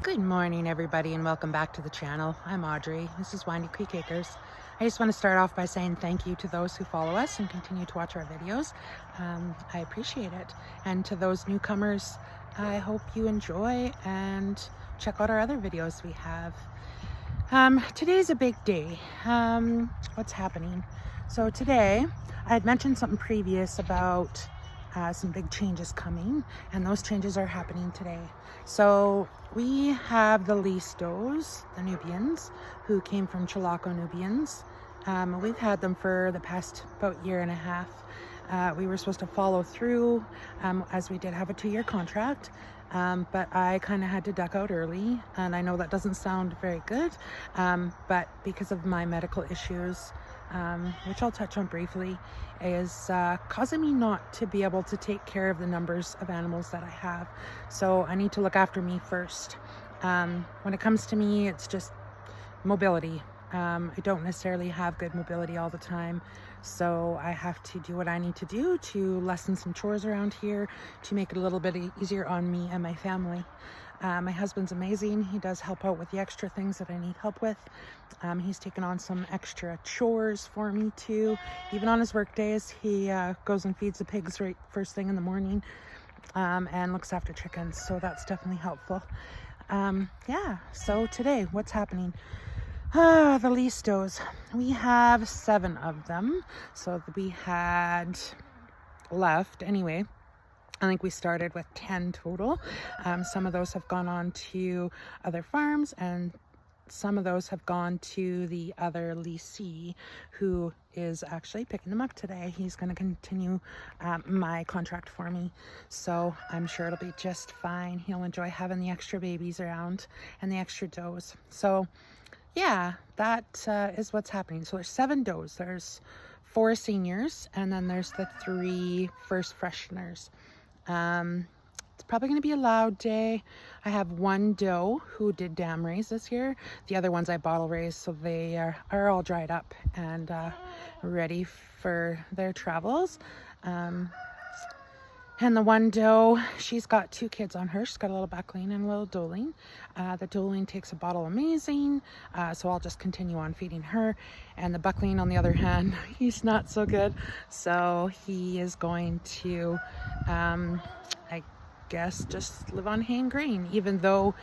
Good morning, everybody, and welcome back to the channel. I'm Audrey. This is Windy Creek Acres. I just want to start off by saying thank you to those who follow us and continue to watch our videos. I appreciate it. And to those newcomers, I hope you enjoy and check out our other videos we have. Today's a big day. What's happening? So today, I had mentioned something previous about some big changes coming, and those changes are happening today. So we have the Listos, the Nubians, who came from Chilako Nubians. We've had them for the past about year and a half. We were supposed to follow through as we did have a 2-year contract, but I kind of had to duck out early, and I know that doesn't sound very good, but because of my medical issues, which I'll touch on briefly, is causing me not to be able to take care of the numbers of animals that I have. So I need to look after me first. When it comes to me, it's just mobility. I don't necessarily have good mobility all the time, so I have to do what I need to do to lessen some chores around here to make it a little bit easier on me and my family. My husband's amazing. He does help out with the extra things that I need help with. He's taken on some extra chores for me too. Even on his work days, he goes and feeds the pigs right first thing in the morning, and looks after chickens, so that's definitely helpful. Yeah, so today, what's happening? The Listos. We have 7 of them, so we had left anyway. I think we started with 10 total. Some of those have gone on to other farms, and some of those have gone to the other leasee who is actually picking them up today. He's going to continue my contract for me, so I'm sure it'll be just fine. He'll enjoy having the extra babies around and the extra does. So yeah, that is what's happening. So there's 7 does. There's 4 seniors, and then there's the 3 first fresheners. It's probably going to be a loud day. I have 1 doe who did dam raise this year. The other ones I bottle raised, so they are all dried up and ready for their travels. And the 1 doe, she's got 2 kids on her. She's got a little buckling and a little doeling. The doeling takes a bottle amazing, so I'll just continue on feeding her. And the buckling, on the other hand, he's not so good. So he is going to, I guess, just live on hay and grain, even though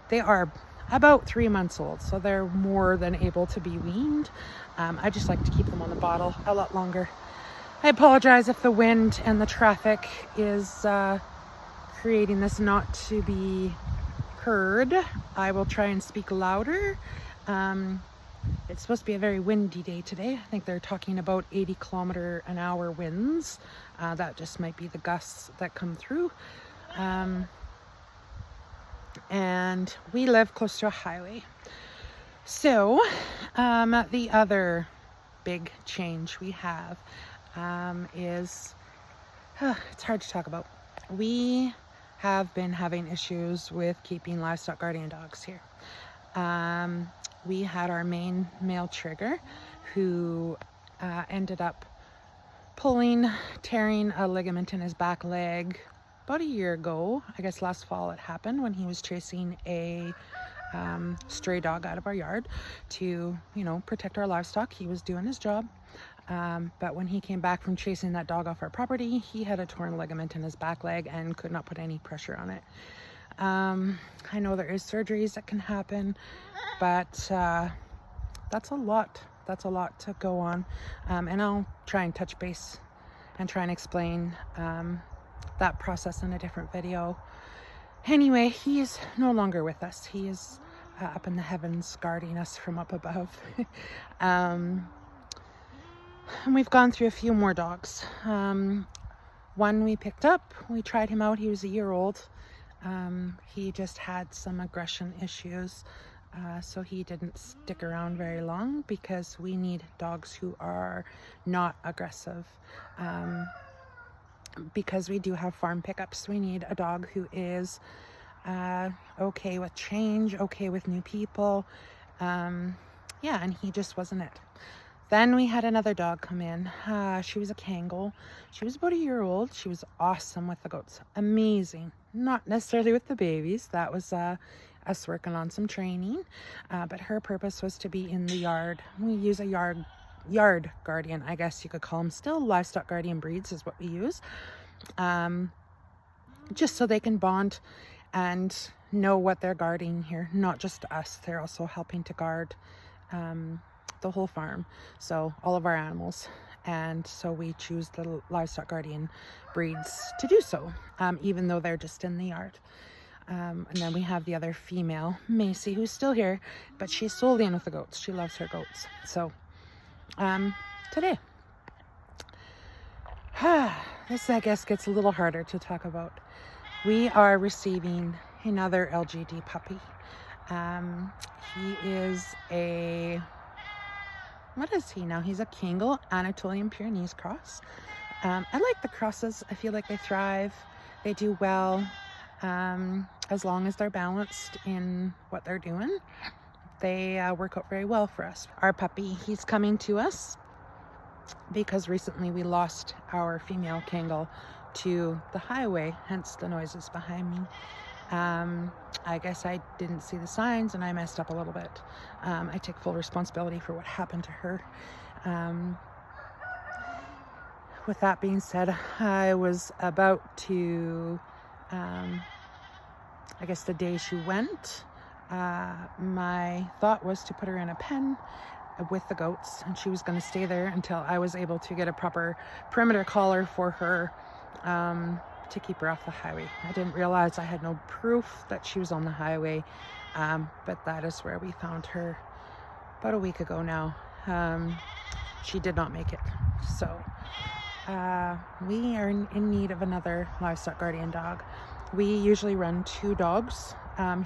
they are about 3 months old. So they're more than able to be weaned. I just like to keep them on the bottle a lot longer. I apologize if the wind and the traffic is creating this not to be heard. I will try and speak louder. It's supposed to be a very windy day today. I think they're talking about 80-kilometer-an-hour winds. That just might be the gusts that come through. And we live close to a highway. So the other big change we have is, it's hard to talk about. We have been having issues with keeping livestock guardian dogs here. We had our main male trigger who ended up tearing a ligament in his back leg about a year ago. I guess last fall it happened when he was chasing a stray dog out of our yard to, protect our livestock. He was doing his job. But when he came back from chasing that dog off our property, he had a torn ligament in his back leg and could not put any pressure on it. I know there is surgeries that can happen, but that's a lot. That's a lot to go on. And I'll try and touch base and try and explain that process in a different video. Anyway, he is no longer with us. He is up in the heavens guarding us from up above. And we've gone through a few more dogs. One we picked up, we tried him out. He was a year old. He just had some aggression issues, so he didn't stick around very long because we need dogs who are not aggressive. Because we do have farm pickups, we need a dog who is okay with change, okay with new people. Yeah, and he just wasn't it. Then we had another dog come in. She was a Kangal. She was about a year old. She was awesome with the goats. Amazing. Not necessarily with the babies. That was us working on some training, but her purpose was to be in the yard. We use a yard guardian, I guess you could call them. Still livestock guardian breeds is what we use, just so they can bond and know what they're guarding here. Not just us, they're also helping to guard the whole farm, so all of our animals. And so we choose the livestock guardian breeds to do so, even though they're just in the yard. And then we have the other female, Macy, who's still here, but she's solely in with the goats. She loves her goats. So today, this I guess gets a little harder to talk about. We are receiving another LGD puppy. He is a, what is he now? He's a Kangal Anatolian Pyrenees cross. I like the crosses. I feel like they thrive. They do well. As long as they're balanced in what they're doing, they work out very well for us. Our puppy, he's coming to us because recently we lost our female Kangal to the highway, hence the noises behind me. I guess I didn't see the signs and I messed up a little bit. I take full responsibility for what happened to her. With that being said, I was about to, I guess the day she went, my thought was to put her in a pen with the goats, and she was going to stay there until I was able to get a proper perimeter collar for her, to keep her off the highway. I didn't realize I had no proof that she was on the highway, but that is where we found her about a week ago now. She did not make it. So we are in need of another livestock guardian dog. We usually run 2 dogs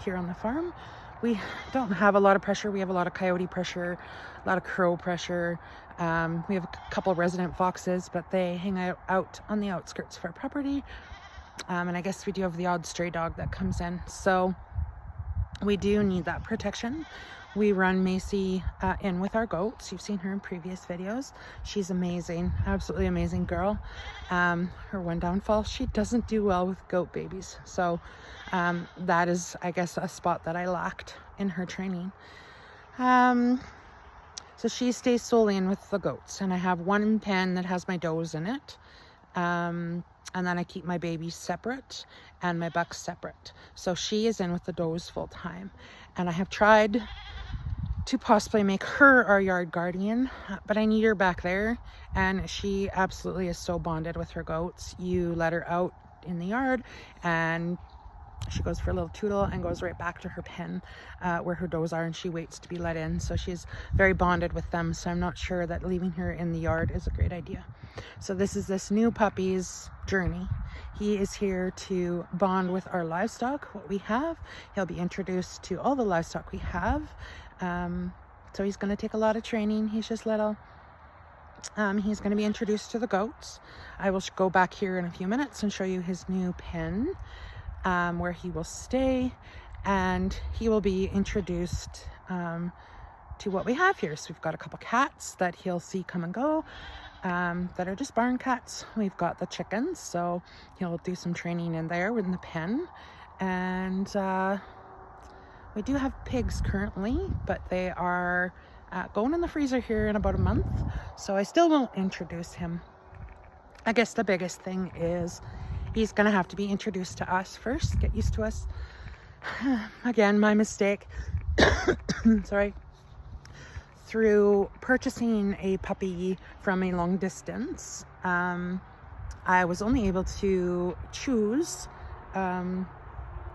here on the farm. We don't have a lot of pressure. We have a lot of coyote pressure, a lot of crow pressure. We have a couple of resident foxes, but they hang out on the outskirts of our property. And I guess we do have the odd stray dog that comes in. So we do need that protection. We run Macy in with our goats. You've seen her in previous videos. She's amazing, absolutely amazing girl. Her one downfall, she doesn't do well with goat babies. So that is, I guess, a spot that I lacked in her training. So she stays solely in with the goats, and I have one pen that has my does in it. And then I keep my babies separate and my bucks separate. So she is in with the does full time. And I have tried to possibly make her our yard guardian, but I need her back there, and she absolutely is so bonded with her goats. You let her out in the yard and she goes for a little tootle and goes right back to her pen where her does are, and she waits to be let in. So she's very bonded with them, so I'm not sure that leaving her in the yard is a great idea. So this new puppy's journey. He is here to bond with our livestock, what we have. He'll be introduced to all the livestock we have. So he's going to take a lot of training. He's just little. He's going to be introduced to the goats. I will go back here in a few minutes and show you his new pen, where he will stay, and he will be introduced to what we have here. So we've got a couple cats that he'll see come and go, that are just barn cats. We've got the chickens, so he'll do some training in there in the pen. And we do have pigs currently, but they are going in the freezer here in about a month, so I still won't introduce him. I guess the biggest thing is he's going to have to be introduced to us first, get used to us. Again, my mistake. Sorry. Through purchasing a puppy from a long distance, I was only able to choose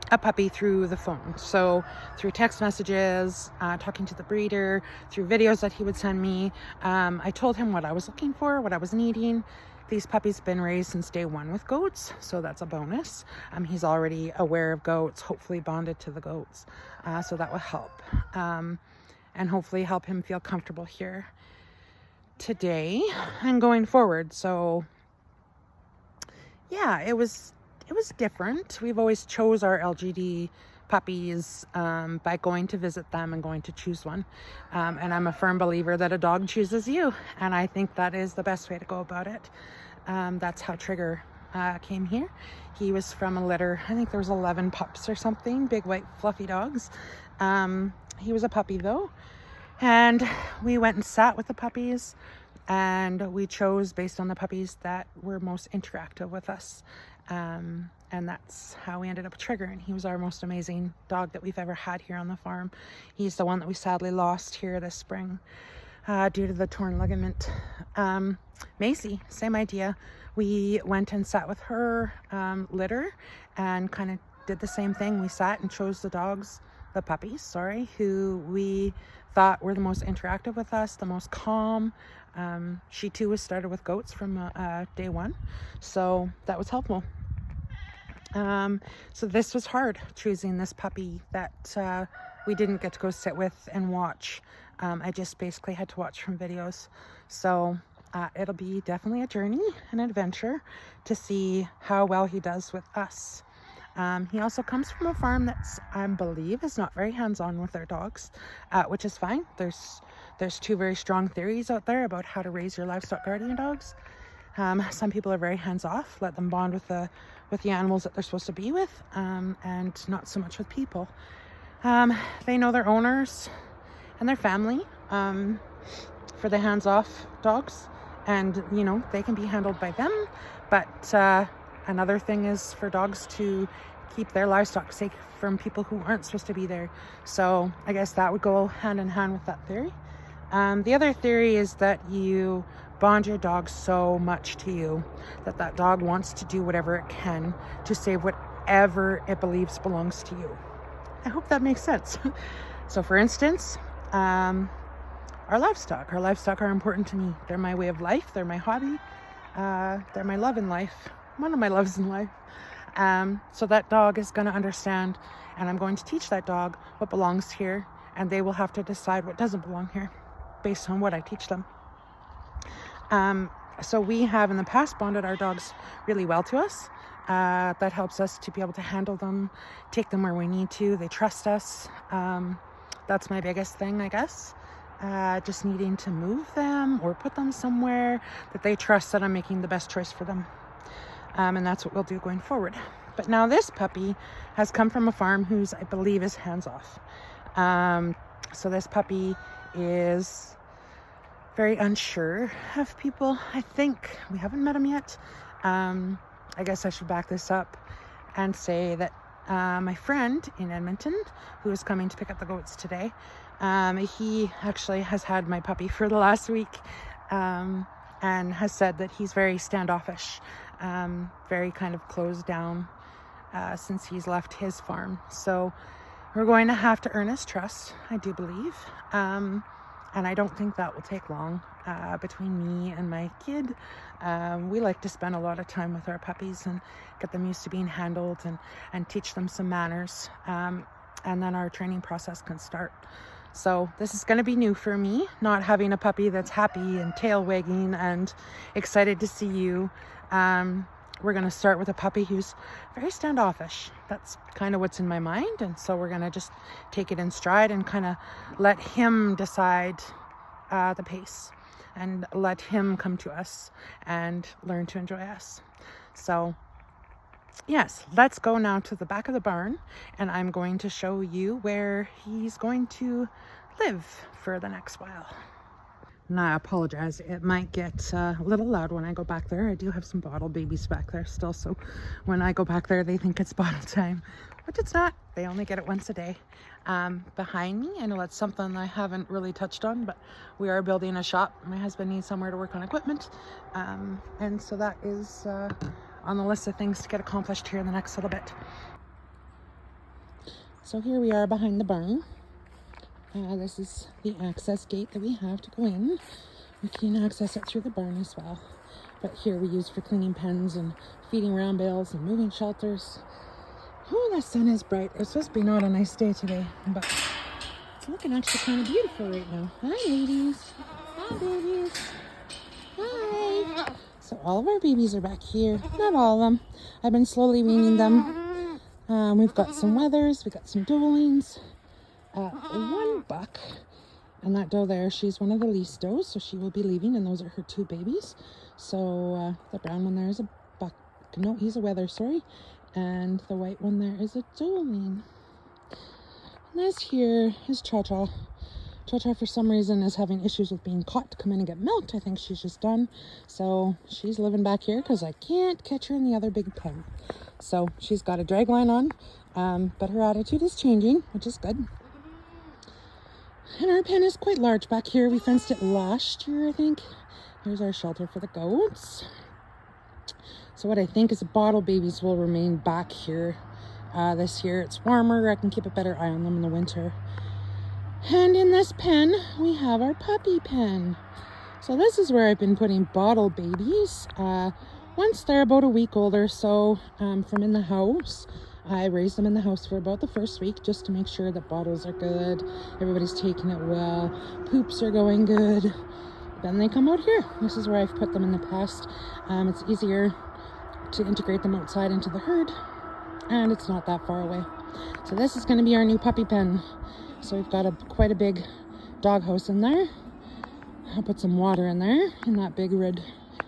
a puppy through the phone. So through text messages, talking to the breeder, through videos that he would send me, I told him what I was looking for, what I was needing. These puppies have been raised since day 1 with goats, so that's a bonus. He's already aware of goats, hopefully bonded to the goats, so that will help, and hopefully help him feel comfortable here today and going forward. So yeah, it was different. We've always chose our LGD puppies by going to visit them and going to choose one. And I'm a firm believer that a dog chooses you. And I think that is the best way to go about it. That's how Trigger came here. He was from a litter, I think there was 11 pups or something, big white fluffy dogs. He was a puppy though, and we went and sat with the puppies, and we chose based on the puppies that were most interactive with us. And that's how we ended up triggering. He was our most amazing dog that we've ever had here on the farm. He's the one that we sadly lost here this spring due to the torn ligament. Macy, same idea. We went and sat with her litter and kind of did the same thing. We sat and chose the puppies, sorry, who we thought were the most interactive with us, the most calm. She too was started with goats from day one, so that was helpful. So this was hard, choosing this puppy that we didn't get to go sit with and watch. I just basically had to watch from videos. So it'll be definitely a journey, an adventure to see how well he does with us. He also comes from a farm that's, I believe, is not very hands-on with their dogs, which is fine. There's two very strong theories out there about how to raise your livestock guardian dogs. Some people are very hands-off, let them bond with the animals that they're supposed to be with, and not so much with people. They know their owners and their family for the hands-off dogs, and you know, they can be handled by them, but another thing is for dogs to keep their livestock safe from people who aren't supposed to be there. So I guess that would go hand in hand with that theory. The other theory is that you bond your dog so much to you that that dog wants to do whatever it can to save whatever it believes belongs to you. I hope that makes sense. So for instance, our livestock are important to me. They're my way of life. They're my hobby. They're my love in life. One of my loves in life. So that dog is going to understand, and I'm going to teach that dog what belongs here, and they will have to decide what doesn't belong here based on what I teach them. So we have in the past bonded our dogs really well to us. That helps us to be able to handle them, take them where we need to. They trust us. That's my biggest thing, I guess. Just needing to move them or put them somewhere that they trust that I'm making the best choice for them. And that's what we'll do going forward. But now this puppy has come from a farm whose, I believe, is hands-off. So this puppy is very unsure of people. I think we haven't met him yet. I guess I should back this up and say that my friend in Edmonton, who is coming to pick up the goats today, he actually has had my puppy for the last week, and has said that he's very standoffish, very kind of closed down since he's left his farm. So we're going to have to earn his trust, I do believe. And I don't think that will take long between me and my kid. We like to spend a lot of time with our puppies and get them used to being handled and teach them some manners. And then our training process can start. So this is going to be new for me, not having a puppy that's happy and tail wagging and excited to see you. We're going to start with a puppy who's very standoffish. That's kind of what's in my mind. And so we're going to just take it in stride and kind of let him decide the pace and let him come to us and learn to enjoy us. So yes, let's go now to the back of the barn, and I'm going to show you where he's going to live for the next while. And I apologize, it might get a little loud when I go back there. I do have some bottle babies back there still, so when I go back there they think it's bottle time, which it's not. They only get it once a day. Behind me, I know that's something I haven't really touched on, but we are building a shop. My husband needs somewhere to work on equipment, and so that is on the list of things to get accomplished here in the next little bit. So here we are behind the barn. This is the access gate that we have to go in. We can access it through the barn as well, but here we use for cleaning pens and feeding round bales and moving shelters. Oh, the sun is bright. It's supposed to be not a nice day today, but it's looking actually kind of beautiful right now. Hi, ladies. Hi, babies. Hi. So all of our babies are back here. Not all of them. I've been slowly weaning them. We've got some wethers. We've got some doelings. One buck, and that doe there, she's one of the least does, so she will be leaving, and those are her two babies. So the brown one there is a buck, no, he's a wether, sorry. And the white one there is a doeling. And this here is Cha-Cha. Cha-Cha, for some reason, is having issues with being caught to come in and get milked. I think she's just done. So she's living back here because I can't catch her in the other big pen. So she's got a drag line on, but her attitude is changing, which is good. And our pen is quite large back here. We fenced it last year, I think. Here's our shelter for the goats. So what I think is the bottle babies will remain back here this year. It's warmer. I can keep a better eye on them in the winter. And in this pen, we have our puppy pen. So this is where I've been putting bottle babies. Once they're about a week old or so from in the house, I raise them in the house for about the first week just to make sure that bottles are good, everybody's taking it well, poops are going good. Then they come out here. This is where I've put them in the past. It's easier to integrate them outside into the herd, and it's not that far away. So this is going to be our new puppy pen. So we've got quite a big dog house in there. I'll put some water in there, in that big red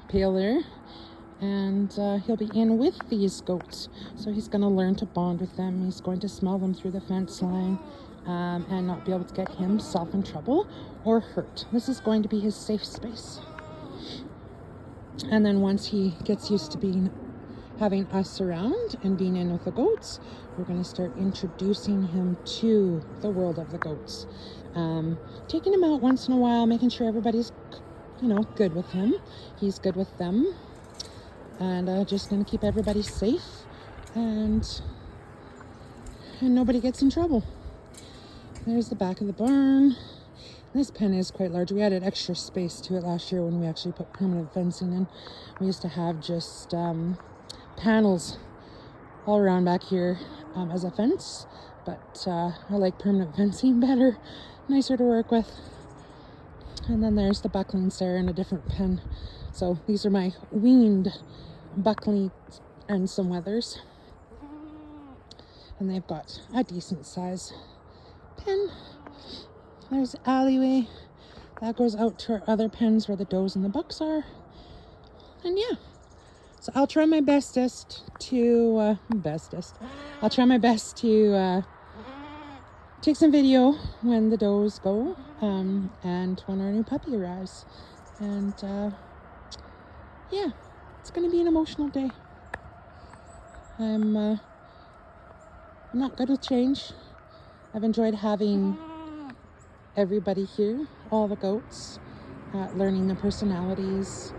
pail there. And he'll be in with these goats. So he's going to learn to bond with them. He's going to smell them through the fence line and not be able to get himself in trouble or hurt. This is going to be his safe space. And then once he gets used to having us around and being in with the goats, we're going to start introducing him to the world of the goats. Taking him out once in a while, making sure everybody's, good with him. He's good with them. And just going to keep everybody safe and nobody gets in trouble. There's the back of the barn. This pen is quite large. We added extra space to it last year when we actually put permanent fencing in. We used to have just panels all around back here as a fence, but I like permanent fencing better, nicer to work with. And then there's the bucklings there in a different pen. So these are my weaned bucklings and some wethers, and they've got a decent size pen. There's the alleyway that goes out to our other pens where the does and the bucks are. And yeah, so I'll try my bestest to take some video when the does go and when our new puppy arrives. And yeah, it's going to be an emotional day. I'm not good with change. I've enjoyed having everybody here, all the goats, learning the personalities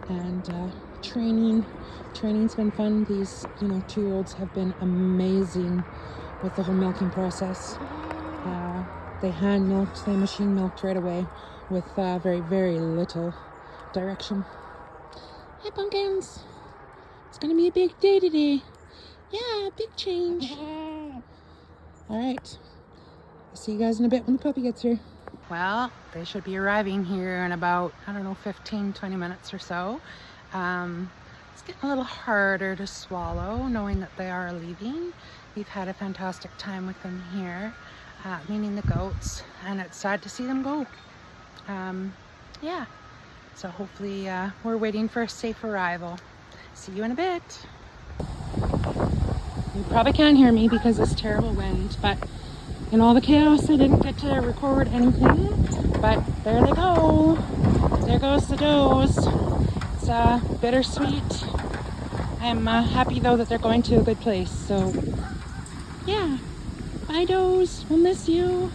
and training. Training's been fun. These 2-year-olds have been amazing with the whole milking process. They hand milked, they machine milked right away with very, very little direction. Hi pumpkins, it's gonna be a big day today. Yeah, big change. All right, I'll see you guys in a bit when the puppy gets here. Well, they should be arriving here in about, 15-20 minutes or so. It's getting a little harder to swallow knowing that they are leaving. We've had a fantastic time with them here, meeting the goats, and it's sad to see them go. Yeah, so hopefully we're waiting for a safe arrival. See you in a bit. You probably can't hear me because it's terrible wind, but in all the chaos I didn't get to record anything, but there they go. There goes the does. It's bittersweet. I'm happy though that they're going to a good place, so yeah. Bye does, we'll miss you.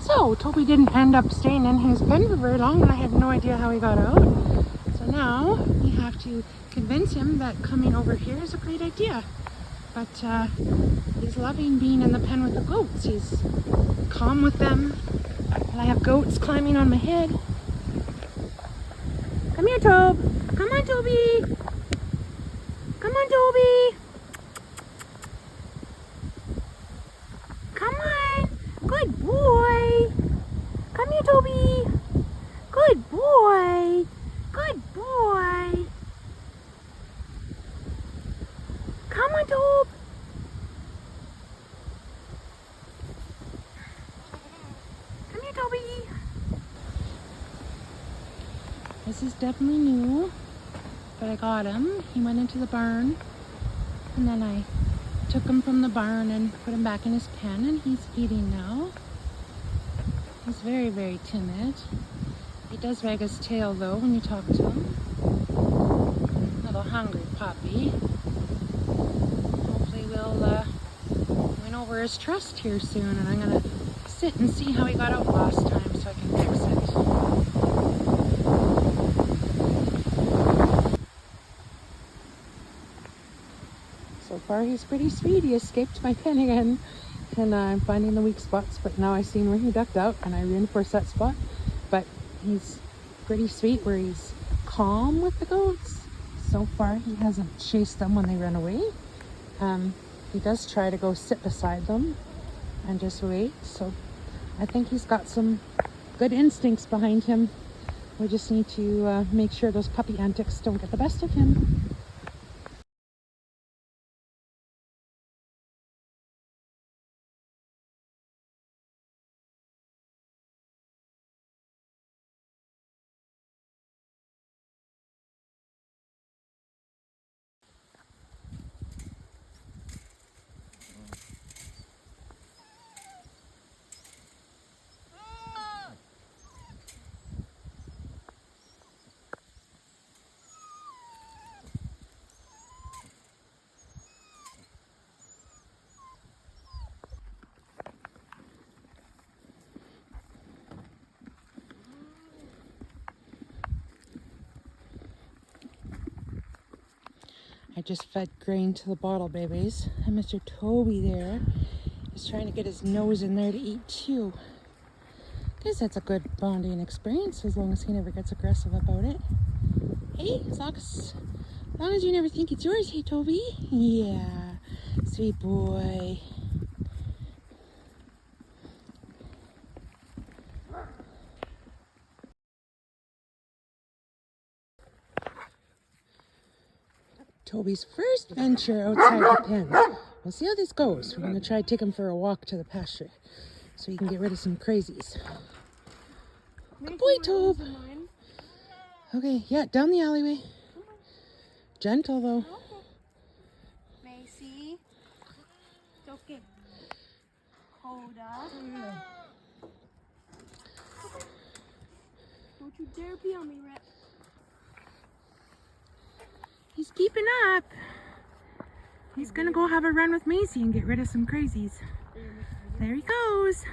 So Toby didn't end up staying in his pen for very long, and I have no idea how he got out. So now we have to convince him that coming over here is a great idea. But he's loving being in the pen with the goats. He's calm with them. And I have goats climbing on my head. Come here, Tobe. Come on, Toby. Come on, Toby. Come on. Good boy. Come here, Toby. Good boy. Good boy. Come on, Tobe. This is definitely new, but I got him. He went into the barn, and then I took him from the barn and put him back in his pen, and he's eating now. He's very, very timid. He does wag his tail though when you talk to him. Little hungry puppy. Hopefully we'll win over his trust here soon, and I'm gonna sit and see how he got out last time so I can fix it. So far he's pretty sweet. He escaped my pen again, and I'm finding the weak spots, but now I've seen where he ducked out and I reinforced that spot. But he's pretty sweet where he's calm with the goats. So far he hasn't chased them when they run away. He does try to go sit beside them and just wait. So I think he's got some good instincts behind him. We just need to make sure those puppy antics don't get the best of him. I just fed grain to the bottle babies, and Mr. Toby there is trying to get his nose in there to eat too. Guess that's a good bonding experience as long as he never gets aggressive about it. Hey, as long as you never think it's yours, hey Toby. Yeah, sweet boy. Toby's first venture outside the pen. We'll see how this goes. We're gonna try to take him for a walk to the pasture so he can get rid of some crazies. Good boy, Tobe. Okay, yeah, down the alleyway. Gentle though. Macy. It's okay. Hoda. Don't you dare be on me, Rhett. He's keeping up. He's gonna go have a run with Macy and get rid of some crazies. There he goes.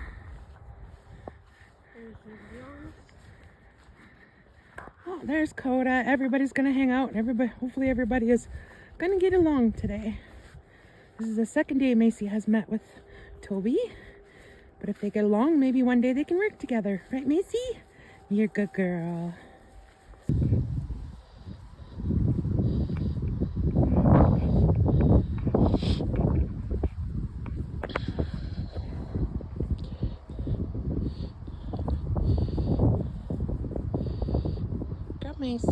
Oh, there's Coda. Everybody's gonna hang out. Hopefully everybody is gonna get along today. This is the second day Macy has met with Toby. But if they get along, maybe one day they can work together. Right, Macy? You're a good girl. Go, Mace.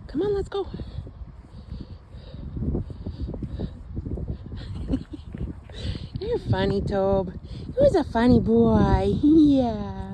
Come on, let's go. You're funny, Tobe. He was a funny boy. Yeah.